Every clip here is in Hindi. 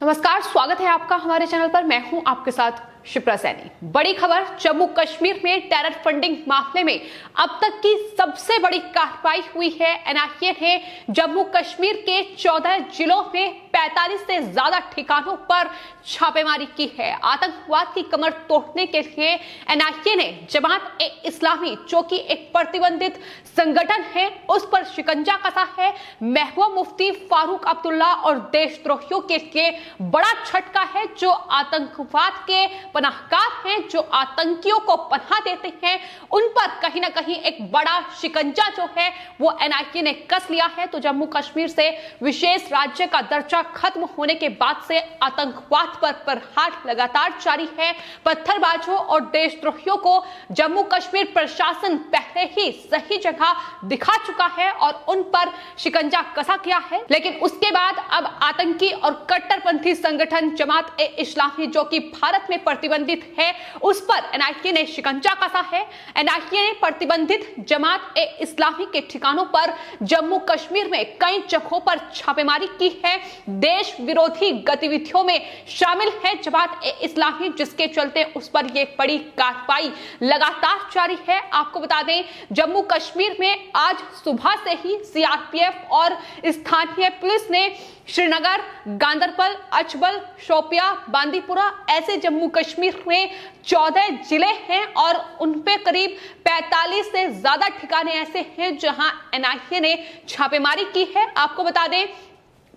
नमस्कार, स्वागत है आपका हमारे चैनल पर। मैं हूं आपके साथ शिप्रा सैनी। बड़ी खबर, जम्मू कश्मीर में टेरर फंडिंग मामले में अब तक की सबसे बड़ी कार्रवाई हुई है। एनआईए ने जम्मू कश्मीर के 14 जिलों में 45 से ज्यादा ठिकानों पर छापेमारी की है। आतंकवाद की कमर तोड़ने के लिए एनआईए ने जमात ए इस्लामी, जो कि एक प्रतिबंधित संगठन है, उस पर शिकंजा कसा है। महबूबा मुफ्ती, फारूक अब्दुल्ला और देशद्रोहियों के लिए बड़ा झटका है, जो आतंकवाद के पनाहगार हैं, जो आतंकियों को पनाह देते हैं, उन पर कहीं ना कहीं एक बड़ा शिकंजा जो है वो एनआईए ने कस लिया है। तो जम्मू कश्मीर से विशेष राज्य का दर्जा खत्म होने के बाद से आतंकवाद पर प्रहार लगातार जारी है। पत्थरबाजों और देशद्रोहियों को जम्मू कश्मीर प्रशासन पहले ही सही जगह दिखा चुका है और उन पर शिकंजा कसा गया है। लेकिन उसके बाद अब आतंकी और कट्टरपंथी संगठन जमात ए इस्लामी, जो कि भारत में प्रतिबंधित है, उस पर एनआईए ने शिकंजा कसा है। एनआईए ने प्रतिबंधित जमात ए इस्लामी के ठिकानों पर जम्मू कश्मीर में कई जगहों पर छापेमारी की है। देश विरोधी गतिविधियों में शामिल है जमात ए इस्लामी, जिसके चलते उस पर यह बड़ी कार्रवाई लगातार जारी है। आपको बता दें, जम्मू कश्मीर में आज सुबह से ही सीआरपीएफ और स्थानीय पुलिस ने श्रीनगर, गांदरबल, अचबल, शोपिया, बांदीपुरा, ऐसे जम्मू कश्मीर में 14 जिले हैं और उन पे करीब 45 से ज्यादा ठिकाने ऐसे हैं जहां एनआईए ने छापेमारी की है। आपको बता दें,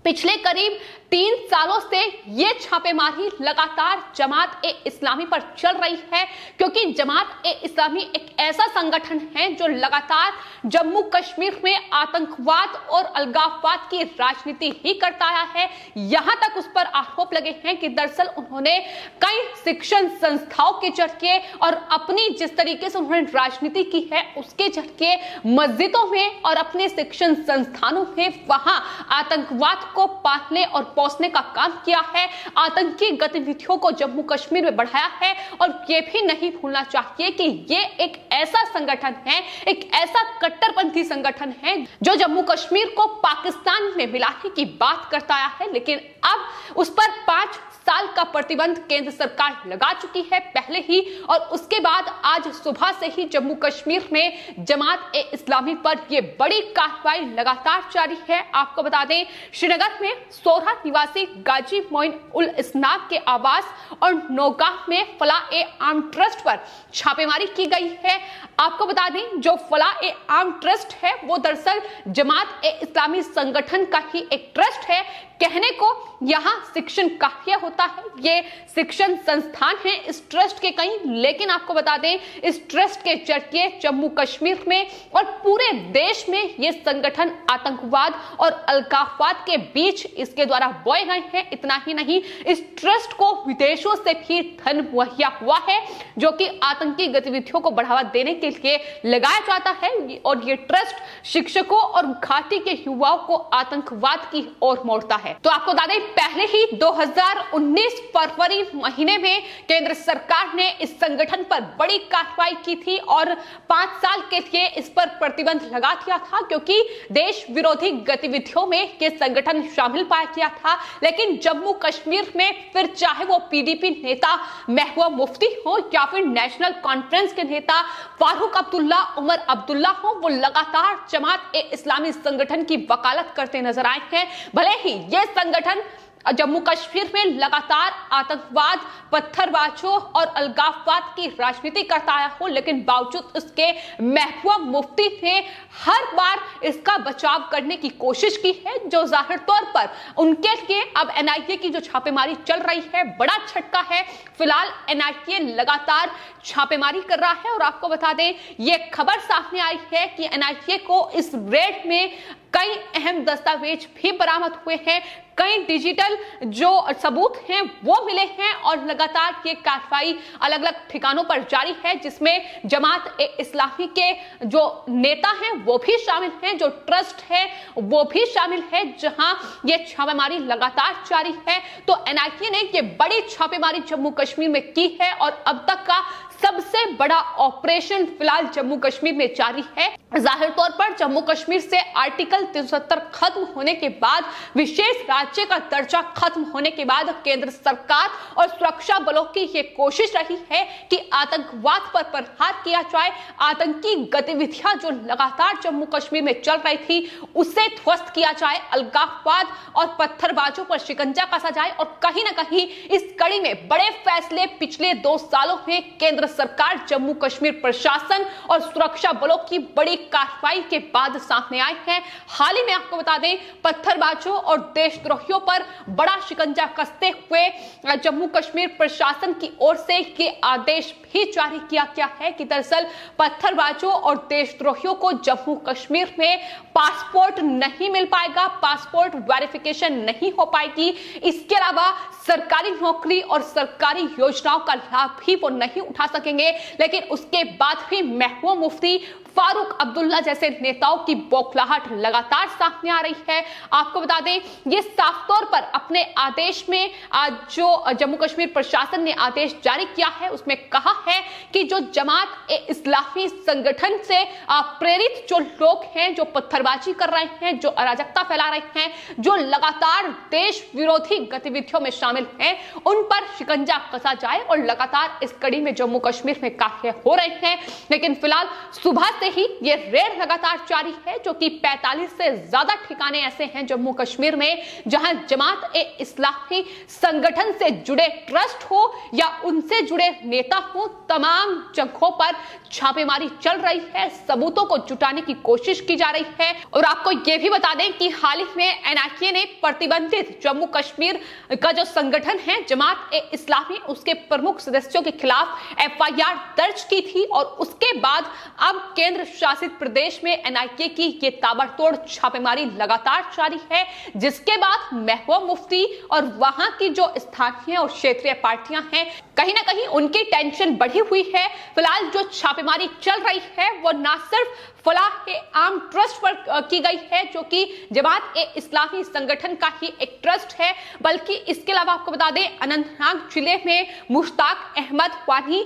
पिछले करीब 3 सालों से ये छापेमारी लगातार जमात ए इस्लामी पर चल रही है, क्योंकि जमात ए इस्लामी एक ऐसा संगठन है जो लगातार जम्मू कश्मीर में आतंकवाद और अलगाववाद की राजनीति ही करता आया है। यहां तक उस पर आरोप लगे हैं कि दरअसल उन्होंने कई शिक्षण संस्थाओं के जरिए और अपनी जिस तरीके से उन्होंने राजनीति की है उसके जरिए मस्जिदों में और अपने शिक्षण संस्थानों में वहां आतंकवाद को पालने और पोसने का काम किया है। आतंकी गतिविधियों को जम्मू कश्मीर में बढ़ाया है और यह भी नहीं भूलना चाहिए कि यह एक ऐसा संगठन है, एक ऐसा कट्टरपंथी संगठन है जो जम्मू कश्मीर को पाकिस्तान में मिलाने की बात करता आया है। लेकिन अब उस पर 5 साल का प्रतिबंध केंद्र सरकार लगा चुकी है पहले ही, और उसके बाद आज सुबह से ही जम्मू कश्मीर में जमात ए इस्लामी पर यह बड़ी कार्रवाई लगातार जारी है। आपको बता दें, श्रीनगर में सोरहा निवासी गाजी मोइन उल इस्लाम के आवास और नौगाह में फलाह ए आम ट्रस्ट पर छापेमारी की गई है। आपको बता दें, जो फलाह ए आम ट्रस्ट है वो दरअसल जमात ए इस्लामी संगठन का ही एक ट्रस्ट है। कहने को यहां शिक्षण कार्य होता है, ये शिक्षण संस्थान है इस ट्रस्ट के कई, लेकिन आपको बता दें, इस ट्रस्ट के जरिए जम्मू कश्मीर में और पूरे देश में ये संगठन आतंकवाद और अलगाववाद के बीच इसके द्वारा बोए गए हैं। इतना ही नहीं, इस ट्रस्ट को विदेशों से भी धन मुहैया हुआ है, जो कि आतंकी गतिविधियों को बढ़ावा देने के लिए लगाया जाता है, और ये ट्रस्ट शिक्षकों और घाटी के युवाओं को आतंकवाद की ओर मोड़ता है। तो आपको बता दें, पहले ही 2019 फरवरी महीने में केंद्र सरकार ने इस संगठन पर बड़ी कार्रवाई की थी और 5 साल के लिए इस पर प्रतिबंध लगा दिया था, क्योंकि देश विरोधी गतिविधियों में यह संगठन शामिल पाया गया था। लेकिन जम्मू कश्मीर में फिर चाहे वो पीडीपी नेता महबूबा मुफ्ती हो या फिर नेशनल कॉन्फ्रेंस के नेता फारूक अब्दुल्ला, उमर अब्दुल्ला हो, वो लगातार जमात ए इस्लामी संगठन की वकालत करते नजर आए हैं। भले ही यह संगठन जम्मू कश्मीर में लगातार आतंकवाद, पत्थरबाजों और अलगाववाद की राजनीति करता आया हो, लेकिन बावजूद उसके महबूबा मुफ्ती ने हर बार इसका बचाव करने की कोशिश की है, जो जाहिर तौर पर उनके लिए अब एनआईए की जो छापेमारी चल रही है बड़ा झटका है। फिलहाल एनआईए लगातार छापेमारी कर रहा है और आपको बता दें, यह खबर सामने आई है कि एनआईए को इस रेड में कई अहम दस्तावेज भी बरामद हुए हैं, कई डिजिटल जो सबूत हैं वो मिले हैं, और लगातार ये कार्रवाई अलग अलग ठिकानों पर जारी है, जिसमें जमात ए इस्लामी के जो नेता हैं वो भी शामिल हैं, जो ट्रस्ट है वो भी शामिल है, जहां ये छापेमारी लगातार जारी है। तो एनआईए ने ये बड़ी छापेमारी जम्मू कश्मीर में की है और अब तक का सबसे बड़ा ऑपरेशन फिलहाल जम्मू कश्मीर में जारी है। जाहिर तौर पर जम्मू कश्मीर से आर्टिकल 370 खत्म होने के बाद, विशेष राज्य का दर्जा खत्म होने के बाद केंद्र सरकार और सुरक्षा बलों की यह कोशिश रही है कि आतंकवाद पर प्रहार किया जाए। आतंकी गतिविधियां जो लगातार जम्मू कश्मीर में चल रही थी उसे ध्वस्त किया जाए, अलगाववाद और पत्थरबाजों पर शिकंजा कसा जाए। और कहीं ना कहीं इस कड़ी में बड़े फैसले पिछले 2 सालों में केंद्र सरकार, जम्मू कश्मीर प्रशासन और सुरक्षा बलों की बड़ी कार्रवाई के बाद सामने आए हैं। हाल ही में आपको बता दें, पत्थरबाजों और देशद्रोहियों पर बड़ा शिकंजा कसते हुए जम्मू कश्मीर प्रशासन की ओर से ये आदेश भी जारी किया गया है कि दरअसल पत्थरबाजों और देशद्रोहियों को जम्मू कश्मीर में पासपोर्ट नहीं मिल पाएगा, पासपोर्ट वेरिफिकेशन नहीं हो पाएगी। इसके अलावा सरकारी नौकरी और सरकारी योजनाओं का लाभ भी वो नहीं उठा सकेंगे। लेकिन उसके बाद भी महबूबा मुफ्ती, फारूक अब्दुल्ला जैसे नेताओं की बौखलाहट लगातार सामने आ रही है। आपको बता दें, ये साफ तौर पर अपने आदेश में आज जो जम्मू कश्मीर प्रशासन ने आदेश जारी किया है उसमें कहा है कि जो जमात ए इस्लामी संगठन से प्रेरित जो लोग हैं, जो पत्थरबाजी कर रहे हैं, जो अराजकता फैला रहे हैं, जो लगातार देश विरोधी गतिविधियों में शामिल हैं, उन पर शिकंजा कसा जाए। और लगातार इस कड़ी में जम्मू कश्मीर में कार्य हो रहे हैं। लेकिन फिलहाल सुबह से ही ये रेड लगातार जारी है, जो कि 45 से ज्यादा ठिकाने ऐसे हैं जम्मू कश्मीर में जहां जमात ए इस्लामी संगठन से जुड़े ट्रस्ट हो या उनसे जुड़े नेता हो, तमाम जगहों पर छापेमारी चल रही है, सबूतों को जुटाने की कोशिश की जा रही है। और आपको यह भी बता दें कि हाल ही में एनआईए ने प्रतिबंधित जम्मू कश्मीर का जो संगठन है जमात ए इस्लामी, उसके प्रमुख सदस्यों के खिलाफ एफआईआर दर्ज की थी। और उसके बाद अब केंद्र शासित प्रदेश में एनआईए की ये ताबड़तोड़ छापेमारी लगातार जारी है, जिसके बाद महबूबा मुफ्ती और वहां की जो स्थानीय और क्षेत्रीय पार्टियां हैं, कहीं ना कहीं उनकी टेंशन बढ़ी हुई है। फिलहाल जो छापेमारी चल रही है वो ना सिर्फ फलाह-ए-आम ट्रस्ट पर की गई है, जो कि जमात ए इस्लामी संगठन का ही एक ट्रस्ट है, बल्कि इसके अलावा आपको बता दें अनंतनाग जिले में मुश्ताक अहमद वानी,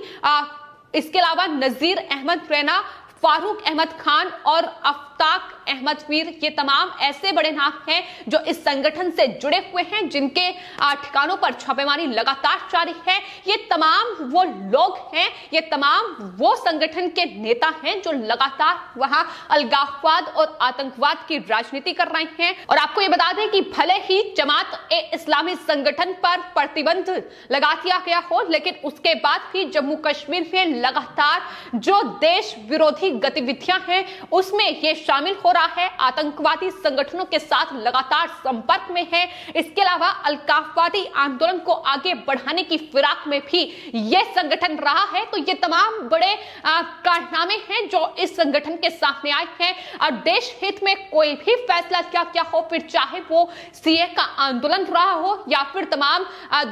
इसके अलावा नजीर अहमद रैना, फारूक अहमद खान और अफ्ताक अहमद मीर, ये तमाम ऐसे बड़े नाम हैं जो इस संगठन से जुड़े हुए हैं, जिनके ठिकानों पर छापेमारी लगातार जारी है। ये तमाम वो लोग हैं, ये तमाम वो संगठन के नेता हैं जो लगातार वहां अलगाववाद और आतंकवाद की राजनीति कर रहे हैं। और आपको ये बता दें कि भले ही जमात ए इस्लामी संगठन पर प्रतिबंध लगा दिया गया हो, लेकिन उसके बाद भी जम्मू कश्मीर में लगातार जो देश विरोधी गतिविधियां हैं उसमें ये शामिल हो रहा है, आतंकवादी संगठनों के साथ लगातार संपर्क में है। इसके अलावा अलगाववादी आंदोलन को आगे बढ़ाने की फिराक में भी यह संगठन रहा है। तो ये तमाम बड़े कारनामे हैं जो इस संगठन के सामने आए हैं। और देश हित में कोई भी फैसला क्या हो, फिर चाहे वो सीए का आंदोलन रहा हो या फिर तमाम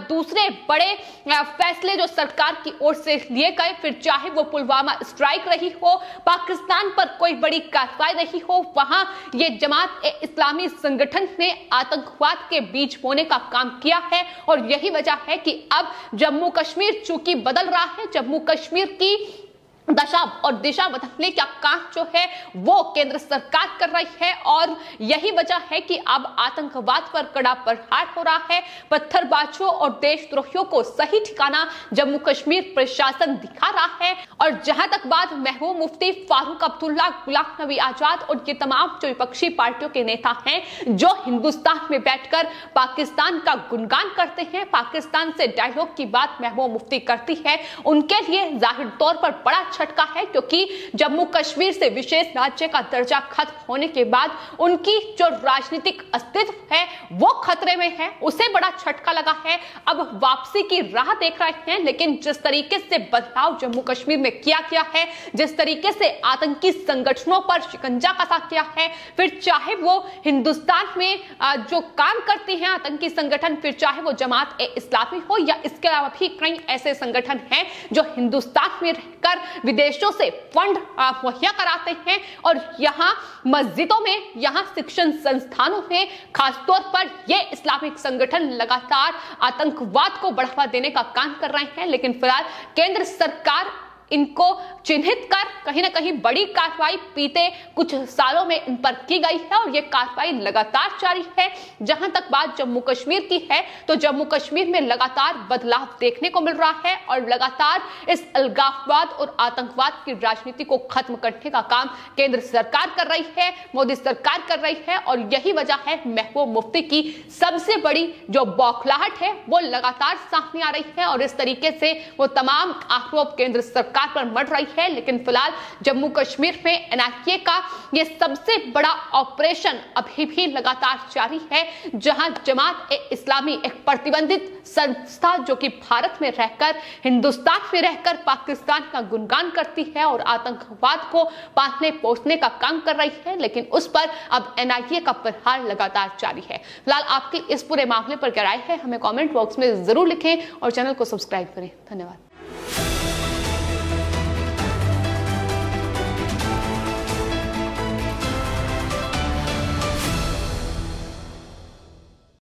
दूसरे बड़े फैसले जो सरकार की ओर से लिए गए, फिर चाहे वो पुलवामा स्ट्राइक रही हो, पाकिस्तान पर कोई बड़ी कार्रवाई रही हो, वहां ये जमात ए इस्लामी संगठन ने आतंकवाद के बीज बोने का काम किया है। और यही वजह है कि अब जम्मू कश्मीर चूंकि बदल रहा है, जम्मू कश्मीर की दशा और दिशा बदलने का काम जो है वो केंद्र सरकार कर रही है। और यही वजह है कि अब आतंकवाद पर कड़ा प्रहार हो रहा है, पत्थरबाजों और देशद्रोहियों को सही ठिकाना जम्मू कश्मीर प्रशासन दिखा रहा है। और जहां तक बात महबूबा मुफ्ती, फारूक अब्दुल्ला, गुलाम नबी आजाद और ये तमाम जो विपक्षी पार्टियों के नेता हैं जो हिंदुस्तान में बैठकर पाकिस्तान का गुणगान करते हैं, पाकिस्तान से डायलॉग की बात महबूबा मुफ्ती करती है, उनके लिए जाहिर तौर पर बड़ा झटका है, क्योंकि जम्मू कश्मीर से विशेष राज्य का दर्जा खत्म होने के बाद उनकी जो राजनीतिक अस्तित्व है वो खतरे में है, उसे बड़ा झटका लगा है। अब वापसी की राह देख रहे हैं, लेकिन जिस तरीके से बदलाव जम्मू कश्मीर में किया गया है, जिस तरीके से आतंकी संगठनों पर शिकंजा कसा गया है, फिर चाहे वो हिंदुस्तान में जो काम करते हैं आतंकी संगठन, फिर चाहे वो जमात ए इस्लामी हो या इसके अलावा भी कई ऐसे संगठन हैं जो हिंदुस्तान में रहकर विदेशों से फंड मुहैया कराते हैं और यहाँ मस्जिदों में, यहाँ शिक्षण संस्थानों में खासतौर पर ये इस्लामिक संगठन लगातार आतंकवाद को बढ़ावा देने का काम कर रहे हैं। लेकिन फिलहाल केंद्र सरकार इनको चिन्हित कर कहीं ना कहीं बड़ी कार्रवाई बीते कुछ सालों में इन पर की गई है और ये कार्रवाई लगातार जारी है। जहां तक बात जम्मू कश्मीर की है तो जम्मू कश्मीर में लगातार बदलाव देखने को मिल रहा है और लगातार इस अलगाववाद और आतंकवाद की राजनीति को खत्म करने का काम केंद्र सरकार कर रही है, मोदी सरकार कर रही है और यही वजह है महबूब मुफ्ती की सबसे बड़ी जो बौखलाहट है वो लगातार सामने आ रही है और इस तरीके से वो तमाम आरोप केंद्र सरकार पर मढ़ रही है। लेकिन फिलहाल जम्मू कश्मीर में एनआईए का ये सबसे बड़ा ऑपरेशन अभी भी लगातार जारी है, जहां जमात-ए-इस्लामी एक प्रतिबंधित संस्था जो कि भारत में रहकर, हिंदुस्तान में रहकर पाकिस्तान का गुणगान करती है और आतंकवाद को पालने पोसने का काम कर रही है, लेकिन उस पर अब एनआईए का प्रहार लगातार जारी है। फिलहाल आपकी इस पूरे मामले पर क्या राय है हमें कमेंट बॉक्स में जरूर लिखें और चैनल को सब्सक्राइब करें। धन्यवाद।